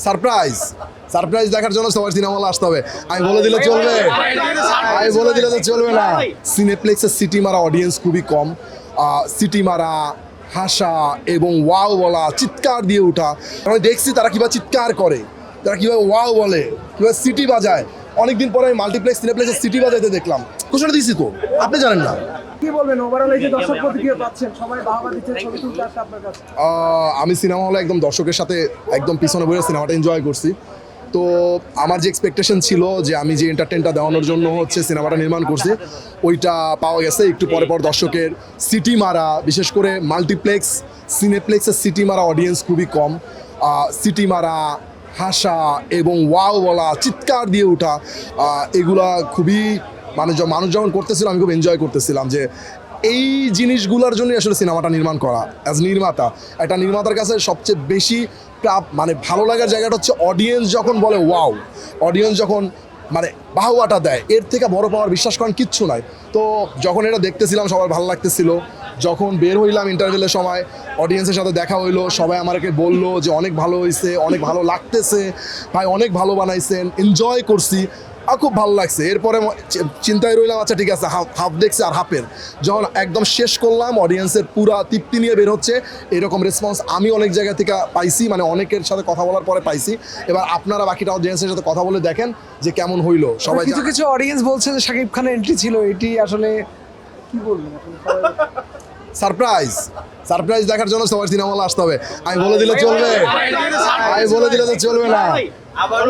Surprise surprise দেখার জন্য সবার সিনেমা হলে আসতে হবে। আমি বলে দিলে চলবে? আমি বলে দিলে তো চলবে না। সিনেপ্লেক্সের সিটি মারা অডিয়েন্স খুবই কম। সিটি মারা, হাসা এবং ওয়াও বলা, চিৎকার দিয়ে ওঠা, আমি দেখছি তারা কীভাবে চিৎকার করে, তারা কীভাবে ওয়াও বলে, কীভাবে সিটি বাজায়। অনেকদিন পরে আমি মাল্টিপ্লেক্স সিনেপ্লেক্সের সিটি বাজাইতে দেখলাম। ঘোষণা দিয়েছি তো, আপনি জানেন না? কি বলবেন ওভারঅল এই যে দর্শক প্রতিক্রিয়া পাচ্ছেন, সবাই বাহবা দিচ্ছে, ছবি তুলতে আসছে আপনার কাছে? আমি সিনেমা হলে একদম দর্শকের সাথে একদম পিছনে বসে সিনেমাটা এনজয় করছি। তো আমার যে এক্সপেকটেশন ছিল যে আমি যে এন্টারটেনটা দেওয়ানোর জন্য হচ্ছে সিনেমাটা নির্মাণ করছি, ওইটা পাওয়া গেছে। একটু পরে পর দর্শকের সিটি মারা, বিশেষ করে মাল্টিপ্লেক্স সিনেপ্লেক্সের সিটি মারা অডিয়েন্স খুবই কম। সিটি মারা, হাসা এবং ওয়াও বলা, চিৎকার দিয়ে ওঠা, এগুলা খুবই মানুষ যখন করতেছিল আমি খুব এনজয় করতেছিলাম যে এই জিনিসগুলোর জন্যই আসলে সিনেমাটা নির্মাণ করা। অ্যাজ নির্মাতা, একটা নির্মাতার কাছে সবচেয়ে বেশি ভালো লাগার জায়গাটা হচ্ছে অডিয়েন্স যখন বলে ওয়াও, অডিয়েন্স যখন বাহবাটা দেয়, এর থেকে বড় পাওয়ার বিশ্বাস করেন কিচ্ছু নাই। তো যখন এটা দেখতেছিলাম সবার ভালো লাগতেছিল। যখন বের হইলাম ইন্টারভেলের সময়, অডিয়েন্সের সাথে দেখা হইলো, সবাই আমাকে বললো যে অনেক ভালো হয়েছে, অনেক ভালো লাগতেছে ভাই, অনেক ভালো বানাইছেন, এনজয় করছি, আর খুব ভালো লাগছে। এরপরে চিন্তায় রইলাম, আচ্ছা ঠিক আছে, হাফ দেখছি আর হাফের যখন একদম শেষ করলাম, অডিয়েন্সের পুরা তৃপ্তি নিয়ে বের হচ্ছে, এরকম রেসপন্স আমি অনেক জায়গা থেকে পাইছি, অনেকের সাথে কথা বলার পরে পাইছি। এবার আপনারা বাকিটা অডিয়েন্সের সাথে কথা বলে দেখেন যে কেমন হইলো। সবাই কিছু কিছু অডিয়েন্স বলছে যে শাকিব খানের এন্ট্রি ছিল, এটি আসলে কি বলবেন আসলে? সারপ্রাইজ সারপ্রাইজ দেখার জন্য সবার সিনেমা হলে আসতে হবে। আমি বলে দিলে চলবে? আমি বলে দিলে তো চলবে না। আবার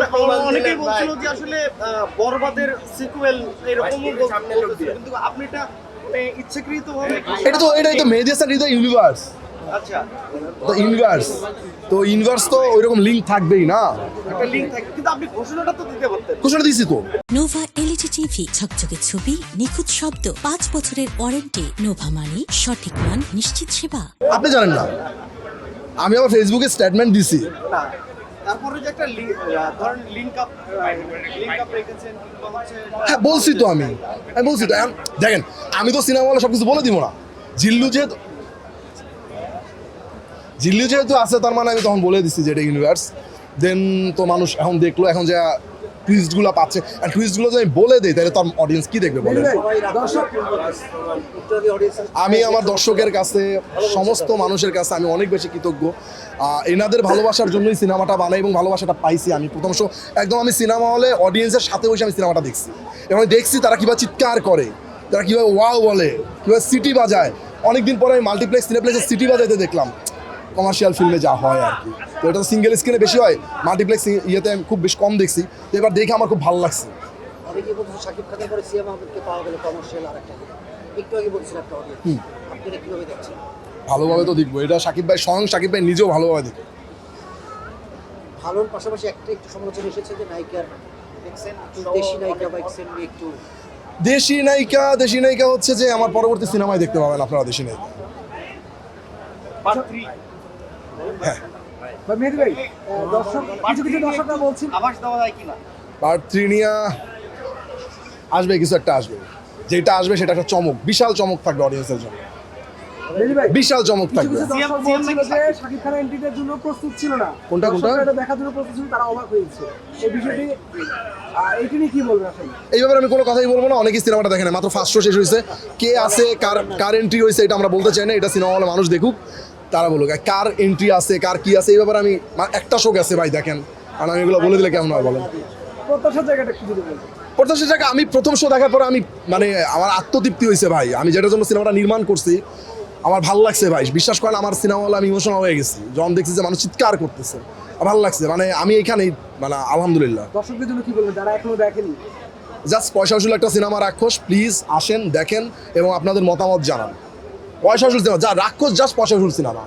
অনেকেই বলছিল যে আসলে বরবাদের সিকুয়েল এরকমও বলছিল, কিন্তু আপনি এটা ইচ্ছাকৃতভাবে এটাই তো মেডিয়াসার ইউনিভার্স। আচ্ছা, তো ইউনিভার্স তো ওইরকম লিঙ্ক থাকবেই না। একটা লিংক থাকে, কিন্তু আপনি ঘোষণাটা তো দিতে পারতেন। ঘোষণা দিয়েছি তো। নোভা এলইডি টিভি, ঝকঝকে ছবি, নিখুঁত শব্দ, 5 বছরের ওয়ারেন্টি। নোভা মানি সঠিক মান, নিশ্চিত সেবা। আপনি জানেন না, আমি আমার ফেসবুকে স্টেটমেন্ট দিছি। না, তারপরে যে একটা ধরেন লিংক আপ রেখেছেন, কিংবা হচ্ছে হ্যাঁ বলছি তো, আমি বলছি তো। এখন দেখেন, আমি তো সিনেমা হলে সব কিছু বলে দিব না। জিল্লু যেহেতু আছে, তার মানে আমি তখন বলে দিচ্ছি যে এটা ইউনিভার্স। দেন তো মানুষ এখন দেখলো, এখন যে টুইস্টগুলো পাচ্ছে, আর টুইস্টগুলো যদি আমি বলে দিই তাহলে তো অডিয়েন্স কি দেখবে বলে। আমি আমার দর্শকের কাছে, সমস্ত মানুষের কাছে আমি অনেক বেশি কৃতজ্ঞ। এনাদের ভালোবাসার জন্যই সিনেমাটা বানাই এবং ভালোবাসাটা পাইছি আমি। প্রথম একদম আমি সিনেমা হলে অডিয়েন্সের সাথে বসে আমি সিনেমাটা দেখছি এবং দেখছি তারা কীভাবে চিৎকার করে, তারা কীভাবে ওয়াও বলে, কীভাবে সিটি বাজায়। অনেকদিন পরে আমি মাল্টিপ্লেক্স সিনেপ্লেক্সের সিটি বাজাইতে দেখলাম, কমার্শিয়াল ফিল্মে যা হয় আর কি। তো এটা তো সিঙ্গেল স্ক্রিনে বেশি হয়, মাল্টিপ্লেক্স ইয়েতে আমি খুব বেশি কম দেখছি। তো এবার দেখে আমার খুব ভালো লাগছে। অনেকেই বলছে শাকিব খানের পরে সিয়াম আহমেদকে পাওয়া গেল কমার্শিয়াল আরেকটা হিরো। একটু আগে বলছিল একটা অডিয়েন্স, আপনি এটা কিভাবে দেখছেন? ভালোভাবে তো দেখবো, এটা শাকিব ভাই, স্বয়ং শাকিব ভাই নিজেও ভালোভাবে দেখে। ভালোর পাশাপাশি একটু সমালোচনা এসেছে যে নায়িকার দেখছেন দেশি নায়িকা বা এক্সেন্ট নিয়ে একটু। দেশি নায়িকা হচ্ছে যে আমার পরবর্তী সিনেমায় দেখতে পাবেন আপনারা দেশি নায়িকা। পার্ট 3 হ্যাঁ, বা মেহেদী ভাই, দর্শক কিছু দর্শকরা বলছেন আভাস দেওয়া যায় কিনা? পার্ট 3 নিয়ে আসবে, কিছু একটা আসবে। যেটা আসবে সেটা একটা চমক, বিশাল চমক থাকবে অডিয়েন্সের জন্য, মেহেদী ভাই, বিশাল চমক থাকবে। কিছু দর্শক বলছিল যে শাকিব খানের এন্ট্রির জন্য প্রস্তুত ছিল না। কোনটা? দর্শকরা এটা দেখার জন্য প্রস্তুত ছিল, তারা অবাক হয়েছে এই বিষয়টি। এইটা নিয়ে কি বলবেন আসলে? এই ব্যাপারে আমি কোনো কথাই বলবো না। অনেকেই সিনেমাটা দেখে না, মাত্র ফার্স্ট শো শেষ হয়েছে। কে আছে, কার এন্ট্রি হয়েছে এটা আমরা বলতে চাই না। এটা সিনেমা হলে মানুষ দেখুক, তারা বলুক কার এন্ট্রি আছে, কার কি আছে। এই ব্যাপারে আমি একটা শো গেছে ভাই, দেখেন। আর আমি এগুলো বলে দিলে কেমন হয় বলেন? প্রত্যাশার জায়গাটা একটু যদি বলবেন। প্রত্যাশা জায়গা, আমি প্রথম শো দেখার পরে আমি আমার আত্মতৃপ্তি হয়েছে ভাই। আমি যেটার জন্য সিনেমাটা নির্মাণ করছি আমার ভালো লাগছে ভাই। বিশ্বাস করেন, আমার সিনেমা হলে আমি ইমোশনাল হয়ে গেছি যখন দেখছি যে মানুষ চিৎকার করতেছে। ভালো লাগছে, আমি এখানেই আলহামদুলিল্লাহ। দর্শকদের জন্য কি বলবেন যারা এখনো দেখেনি? জাস্ট পয়সা উসুল একটা সিনেমা রাক্ষস, প্লিজ আসেন, দেখেন এবং আপনাদের মতামত জানান। পয়সা উসুল সিনেমা যা রাক্ষস, জাস্ট পয়সা উসুল সিনেমা।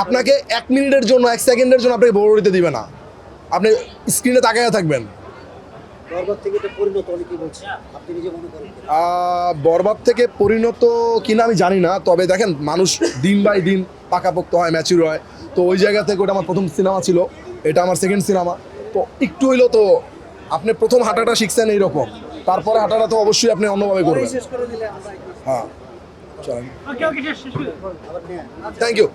আপনাকে 1 মিনিটের জন্য, 1 সেকেন্ডের জন্য আপনাকে বোর দিতে দিবে না। আপনি স্ক্রিনে তাকায় থাকবেন। বরবাদ থেকে এটা পরিণত অনেকেই বলছে, আপনি নিজে মনে করেন? বরবাদ থেকে পরিণত কিনা আমি জানি না, তবে দেখেন মানুষ দিন বাই দিন পাকাপোক্ত হয়, ম্যাচিউর হয়। তো ওই জায়গা থেকে ওটা আমার প্রথম সিনেমা ছিল, এটা আমার সেকেন্ড সিনেমা। তো একটু হইলো তো আপনি প্রথম হাঁটাটা শিখছেন এইরকম, তারপরে হাঁটাটা তো অবশ্যই আপনি অন্যভাবে করবেন। শেষ করে দিলে আমরা হ্যাঁ, চলেন, আবার নেন। Thank you.